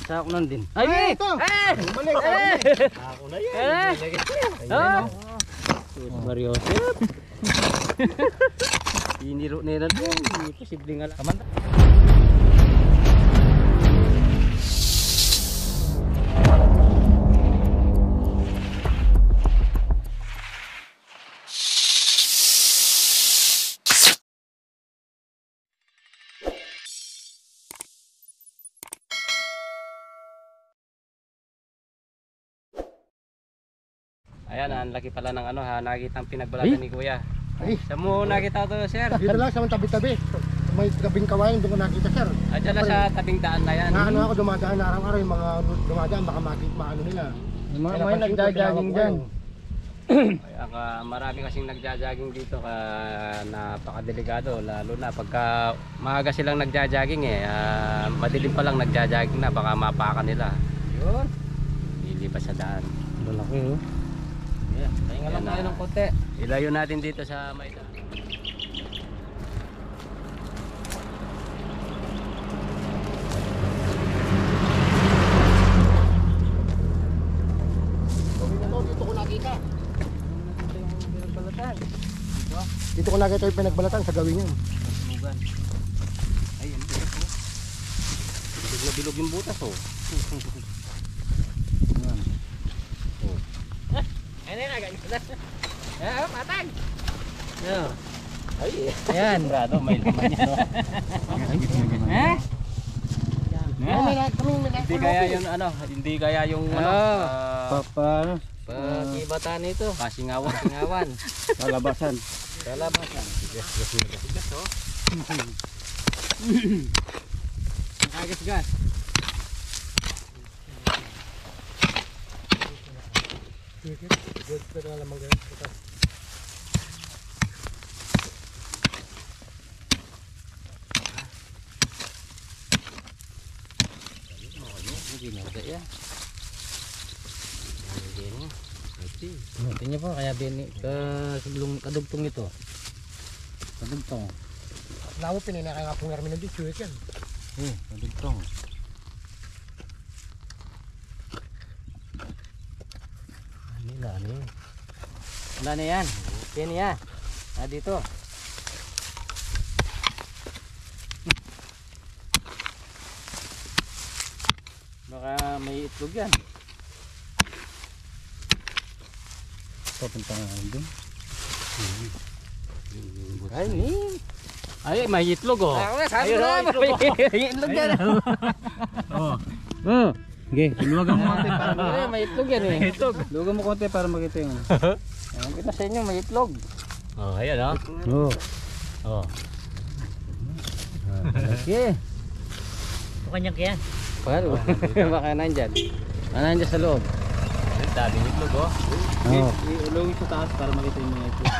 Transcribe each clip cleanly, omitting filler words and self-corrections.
Sa ako nun din. Ay! Ito! Bumalik! Ako na yan! Ayun! Mario Joseph! Iniro nila doon. Posibleng nga lang. Kamanda. Ayan, ang laki pala ng ano ha, nakita ang pinagbalatan ni Kuya. Ay, Saan mo nakita ito, sir? dito lang sa mga tabi-tabi. May tabing kawain, doon ko nakita, sir. Diyan lang sa tabing daan na yan. Na ano ako dumadaan na araw-araw, yung mga dumadaan, baka makita maano nila. May nagja-jogging dyan. Kaya marami kasing nagja-jogging dito ka napakadelikado, lalo na pagka maaga silang nagja-jogging madilim pa lang nagja-jogging na, baka mapakan nila. Yun. Lilipas sa daan. Malaki oh. Yeah, Pahinga lang tayo ng konti. Ilayo natin dito sa may daan. Dito ko nakita. Dito ko nakita yung pinagbalatan sa gawin yan. Mugan. Ay, ano ito po? Bilog na bilog yung butas oh. Ano na, ganyan na. Patag! Ay, Ayan. brado, may laman yan oh. Eh? Hindi kaya yung ano, hindi kaya yung ano, Paano? pagibatan nito. Pasingawan. Lalabasan. Lalabasan. Gas oh. Gas. Pero alam mo ganyan. Tingnan po, kaya kadugtong ito. Kadugtong. Lawo pinanakay nga pong Hermin ng dito yan. Kadugtong. Ano na yan? Yan yan. Dito. Baka may itlog yan. Papunta nga doon. Ay, may itlog oh. Ayun na, may itlog yan. Okay, luwagan mo konti para makita. May itlog yan eh. Luwagan mo konti para makita yung. Kita sa inyo, may itlog. Oh, ayan oh. Oh. Okay. Kanyang kaya. Paano? Baka nandyan. Nandyan sa loob. Daming itlog oh. Ilong sa taas para makita yung mga itlog.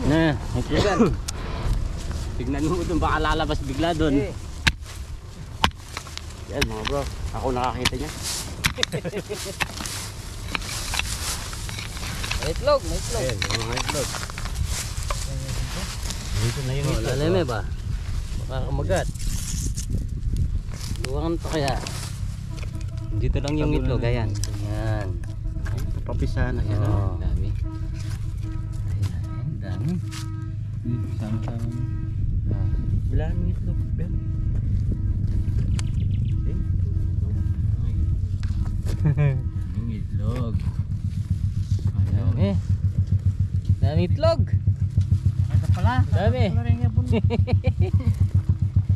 Na, itlog yan. Tignan mo doon, baka lalabas bigla doon. Yan mga bro, ako nakakita niya. May itlog. Ayan, mga itlog. Dito na yung itlog. Laleme ba? Baka kumagat. Luwangan pa kaya. Dito lang yung itlog, ayan. Yan. Papisahan na yan. Oo. Dami. Dami. Sama-sama. Wala ang itlog. Yung itlog. Dami. Dami itlog. Ito pala. Dami.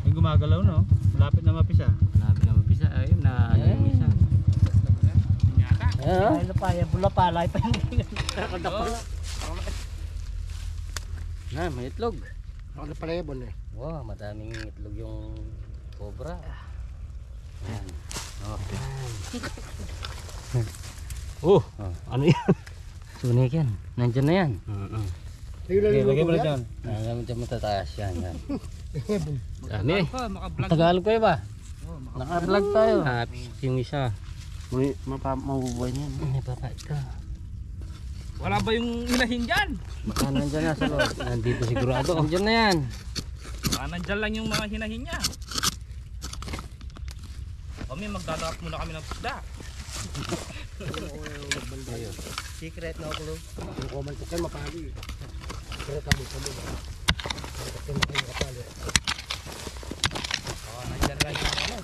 May gumagalaw no? Malapit na mapisa. Malapit na mapisa. Ayun na, ano yung isa. Ay, lapaya, bula pala. Na, may itlog. Ako na pala yun eh. Wow, madaming itlog yung cobra. Ayan. Okay. Ano yan? Sunik yan. Nandyan na yan. Lagay mo lang dyan. Nandyan matataas yan. Dami. Tagalog kayo ba? Naka-vlog tayo. Yung isa. Mabubuhay niyan. May papait ka. Wala ba yung hilahin dyan? Baka nandyan na sa loob. Nandito sigurado. Nandyan na yan. Baka nandyan lang yung mga hinahin niya. Kami magdadakap muna kami ng isda. Secret na ako. Yung comment ko kayo mapali. Pero kami kami. Kasi kayo mapali. Oh, nandiyan lang yung ano.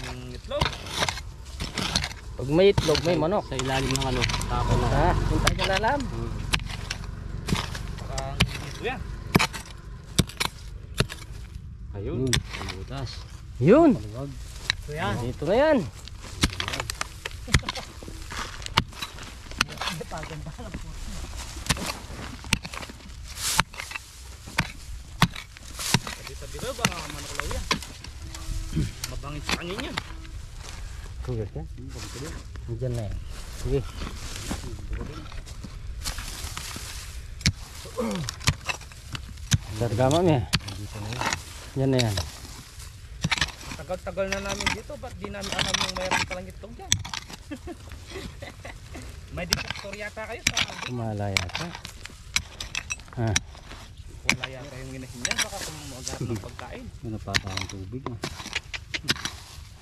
Ang itlog. Pag may itlog, may manok. Sa ilalim ng ano, tako na. Ha? Punta ka lalam. Ang ito yan. Ayun. Butas. Yun. Ito yan. Dito na yan. Tabi-tabi daw baka manukulaw yan. Mabangit sa kanya yan. Kuya ka? Diyan na yan. Sige. Sargama mo eh. Yan na yan. Tagal-tagal na namin dito, ba't di namin alam yung mayroon palang itlog dyan? May detektor yata kayo sa Kumala yata. Ha. wala yata yung ginahin dyan, baka kung mag-aarap ng pagkain. May napapakang tubig.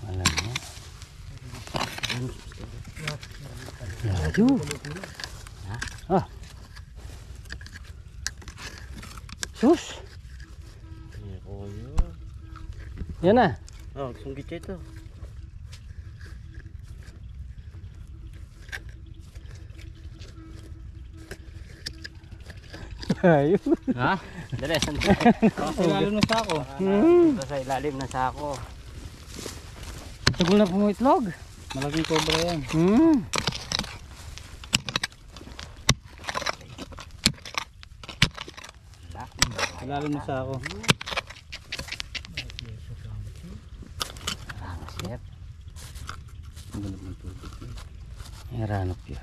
Wala na. Laju. Ah. Sus. Yan na. Oh, sunggit ito. Ayun. Ha? Dali, sandali. Sa ilalim ng sako. Ito sa ilalim ng sako. Tagol na po ng itlog. Malaking cobra yan. Sa ilalim ng sako. Sip. Ang ganda ng tubig. Heranop yun.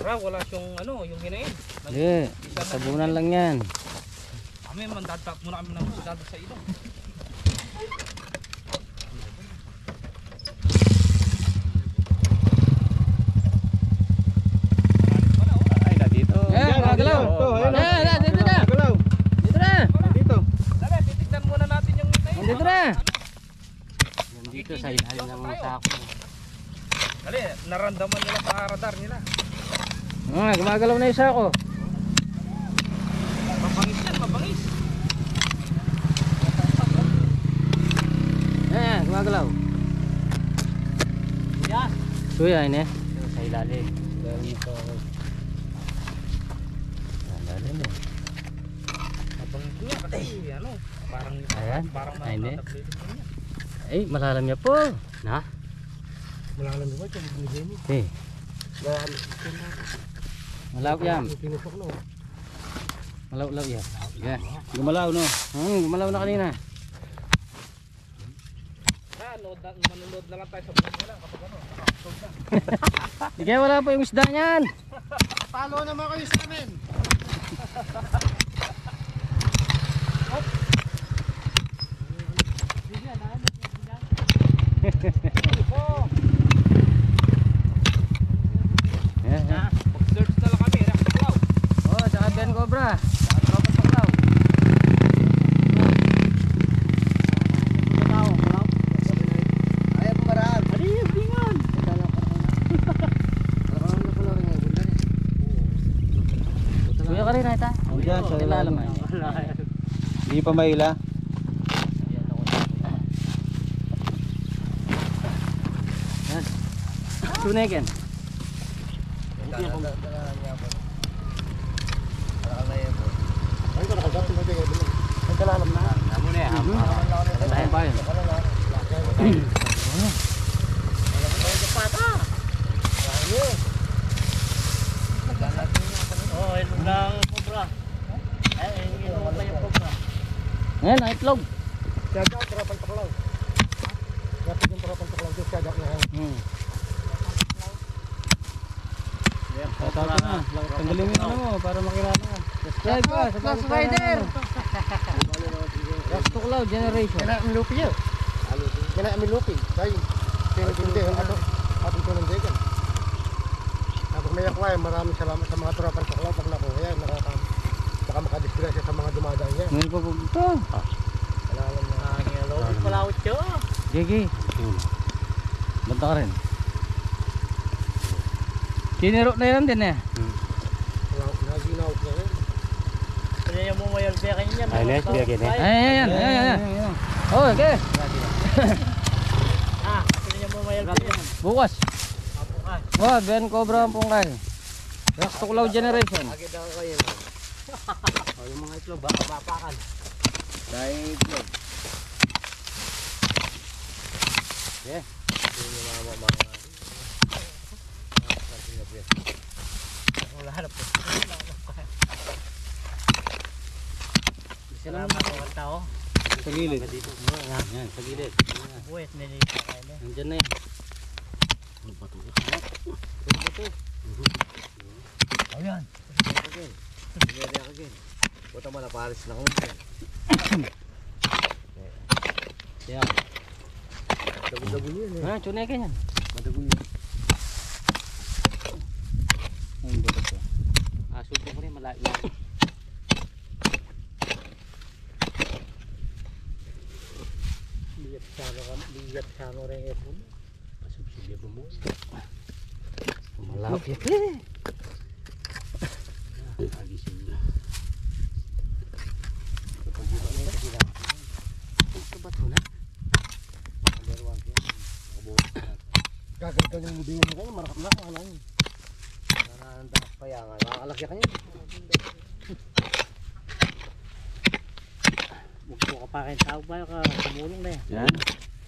Tara, wala siyang ano, yung hinahin. Hindi. Sabunan lang yan. Kami mandadap muna kami ng isda sa ilong. Ay, na dito. Yan, gagalaw. Yan, dito na. Dito na. Dito. Dali, titignan muna natin yung hinahin. Dito na. Yan dito sa ilalim ng sako. Dali, naramdaman nila sa radar nila. Gumagalaw na yung sako. Mabangis yan, mabangis. Yan, gumagalaw. Yan. Suya, ini. Dito sa ilalim. Mabangis niya kasi ano, parang Ayan. Ay, hindi. nataglilit niya. Ay, malalam niya po. Na? Wala lang naman ito. Magbigay mo. Eh, malaw yan. Pinusok na. Malaw yan. Yeah. Gumalaw, no? Gumalaw na kanina. Manunod na lang tayo sa vlog nila kapag ano, nakakasog na. Sige, wala pa yung isda niyan. Palo naman kayo sa amin. Mag-search na lang kami, nakakalaw. Oh, saka Ben Cobra. Saka tropa paklaw. Ayaw pumaraan. Ali, bingan. Kuya ka rin, ata. Diyan, sa ilalim. Hindi pa maila. Tunegen. Ay, ko nakagat mo din. Ay, kalalam na. Amo na yan. Tayo ba yun? Oh, ito lang cobra. Ay, ino pa yung cobra. Ngayon, ang itlog. Siyaga, tarapan paklaw. Dapat yung tarapan paklaw. Siyaga na yan. Tatawag na. Tanggalin mo yung ano mo para makilala ka. Subscribe ka sa Plus Rider. Ras Tuklaw Generation. Kaya ang lupi niya. Kaya ang lupi. Dahil, pinag-hindi. Atong tunang degan. Ako Pag may aqua, maraming salamat sa mga tropang tuklaw. Pag nakuha yan, baka makadisgrasya sa mga dumadaan yan. Ngayon pa po ito. Wala alam na. Palawit siya. Gigi. Banta ka rin. Kiniro na yan din eh. Naginaw na rin. Kaya niya mo mayal biya kanya. Ay, net, biya kanya. Ayan. Oh, okay. Kaya niya mo mayal biya. Bukas. Bukas. Oh, Ben Cobra ang pungkay. Rock to Cloud Generation. Agad ako kayo. Yung mga itlog, baka papakan. Dahil itlog. Yeah. Yung mga Wala na po. Salamat. Salamat po tao. Sa gilid. Yan, sa gilid. Buwet na nito kayo na. Nandiyan na eh. Oh yan. Pinili ako din. Buta mo na Paris na kung Yan. dago-dago yun eh. Tunay ka yan. Madago yun. Ayun, butas ko. Subo ko rin, malayo. Ligat sano rin ito. Pasubsubya mo mo. Malapit eh. Agisin niya. Ito ba ito na? Gagawin yung mudingan mo kayo, marakap na ako. Ano yun? Nandakas pa yan. Nakakalaki ka niya. Bugpo ka pa kayo tao ba ka sumulong na yan. Yan.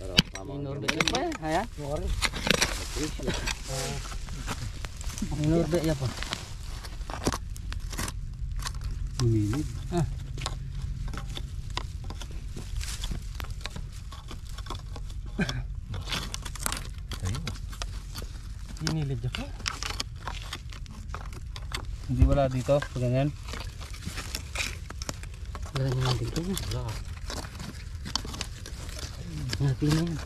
Pero Inorbe yan pa eh. Ayan. Sorry. Inorbe yan pa. Humilid. Hinilid ako. Hindi wala dito. Ganyan. Wala niya lang dito. Natin na yan.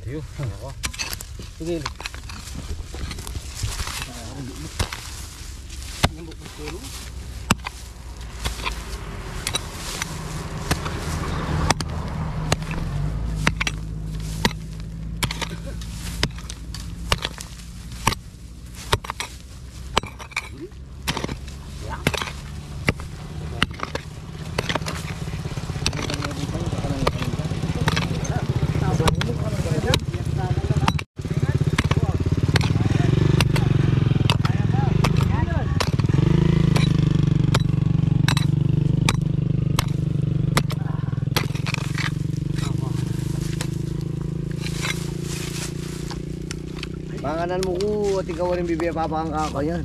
Tiyo. Ako. Sige. Panganan mo ko at ikaw rin bibigay papakang kako yan.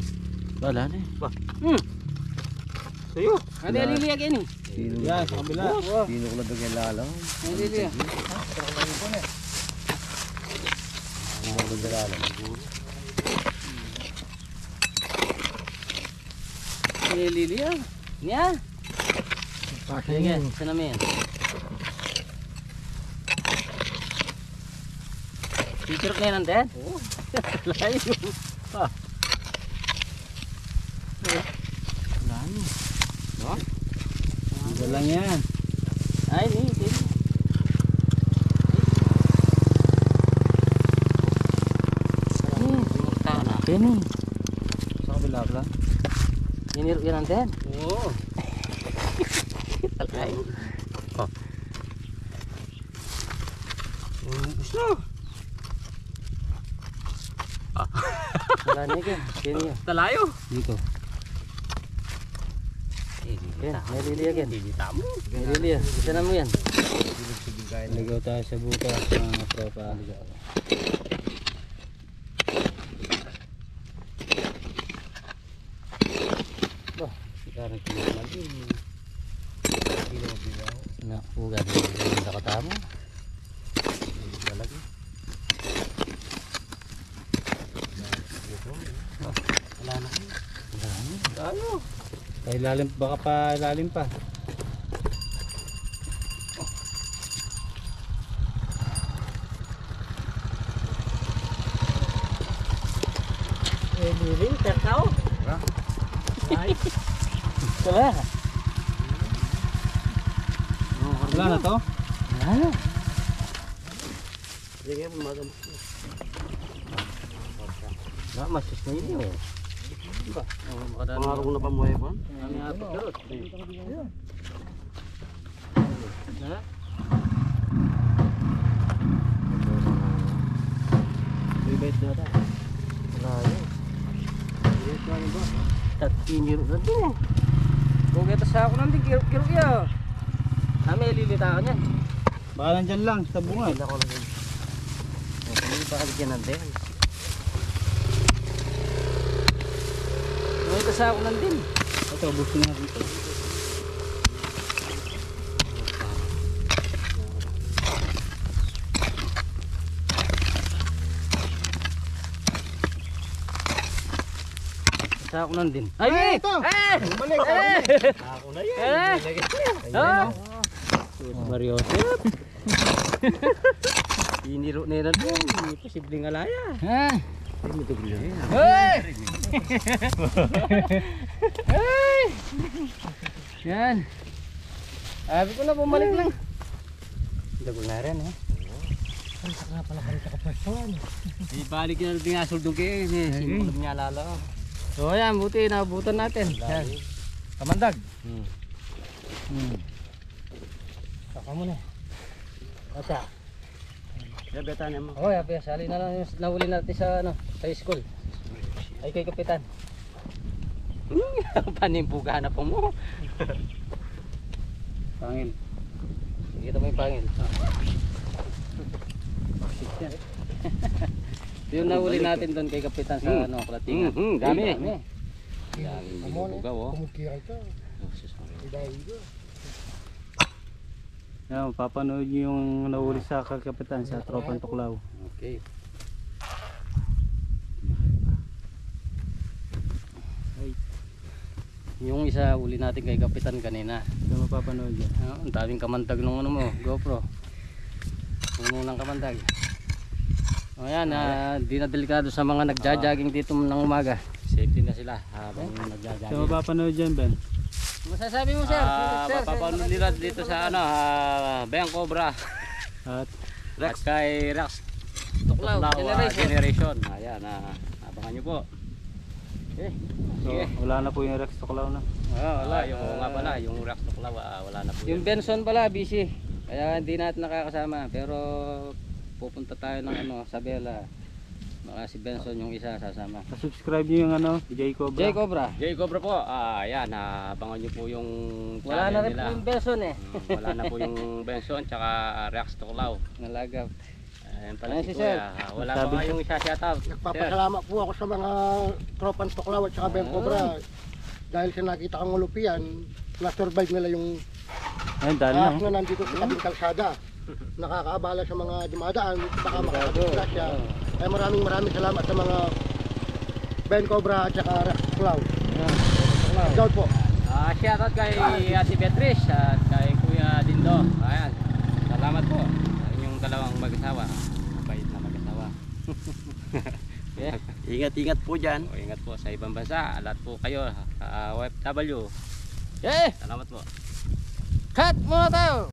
Wala na eh. Sa'yo. Ano yung liliyag yan eh? Sino? Yan, sa kabila. Sino ko na bigyan lalang? Ang liliyag. Sino ko na lalang? Ang liliyag. Niya. Sige, isa namin. Picture ko yan natin? Oo. Layo. Layo. Ito lang yan. Ay, hindi. Ini. Sa kabila pala. Yan natin? Oo. Layo. Gusto. Wala na yan. Yan. Talayo. Dito. Yan, may liliyag yan. Hindi tamo. May liliyag. Isa na mo yan. Ligaw tayo sa bukas mga tropa. Bah, sekarang kita lagi. Nak ugat ni dah kata mo. Lagi. Wala na. Ano? Ay lalim baka pa lalim pa. Liling, tertao. Wala. Wala na to? Sige, umaga mo. Masis na yun eh. Pangaro ko na pa mo eh, Juan? Ano nga ito, karot? Bibait na ata. Wala yun. Bibait na rin ba? Tatiniro na din eh. Kung ito sa ako nandun, kiro-kiro ya. Kami ililitaan yan. Baka nandyan lang, sa bunga. Wala ko lang yun. Hindi ba kaligyan ng din? Kung ito sa ako nandun. Ito, busin nga dito. Sa ako nandun. Ay! ito! Eh! Balik! Ako na yan. Ah! Mario. Iniro na yun doon. Hindi posibleng alaya. Ah! Hindi ito gila yan. Hey! Hey! Yan. Sabi ko na bumalik lang. Dago na rin eh. Ang saka pala balik ako person. Ibalik na rin nga suldong kayo. Simulog niya lalo. So yan, buti nabutan natin. Yan. Kamandag. Saka mo na. Ata. Dabetan mo. Oh, ya, sali na lang yung nahuli natin sa sa school. Ay kay kapitan. Panimpuga na po mo. Pangil. Kita mo yung pangil. Yung nahuli natin doon kay kapitan sa Kalatingan. Dami. Dami. Daming Amo binubugaw oh. Kumukira ito. Idahi ko. Yan, papanood niyo yung nahuli sa kapitan sa Tropang Tuklaw. Okay. Yung isa uli natin kay kapitan kanina. Ito mapapanood yan. Ang daming kamandag nung ano mo, GoPro. Puno ng kamandag. O yan, di na delikado sa mga nagja-jogging dito ng umaga. Safety na sila habang nagja-jogging. So mapapanood dyan, Ben? Masasabi mo, sir? Mapapanood nila dito sa ano, Bang Cobra At at kay Rex Tuklaw, Generation. Ayan, abangan nyo po. Okay. so, Sige. wala na po yung Rex Tuklaw na. Wala, yung nga pala, yung Rex Tuklaw, wala na po Yung yun. Benson pala, busy. Kaya hindi natin nakakasama. Pero pupunta tayo ng Sabela. Baka si Benson yung isa sasama. Subscribe niyo yung J Cobra. J Cobra. J Cobra po, ayan, abangan nyo po yung Wala na rin nila. po yung Benson eh. Wala na po yung Benson, tsaka Rex Tuklaw. Nalagaw. Ayan pala Ayan si si Sir. Kuya. Wala pa kayong isa-shoutout. Nagpapasalamat po ako sa mga tropang Tuklaw at saka Ben Cobra. Dahil sa nakita kong ulupian, na-survive nila yung Ayun, dahil na. ahas na nandito sa tabing kalsada. Nakakaabala sa mga dumadaan, baka makakadisgrasya. Kaya maraming salamat sa mga Ben Cobra at saka Rex Tuklaw. Shout po. Shoutout kay Ate Beatrice at kay Kuya Dindo. Ayan. Salamat po sa inyong dalawang mag-asawa. Mabait na mag-asawa. Okay. Ingat-ingat po dyan. O, ingat po sa ibang bansa. Lahat po kayo, OFW. Eh! Salamat po. Cut muna tayo!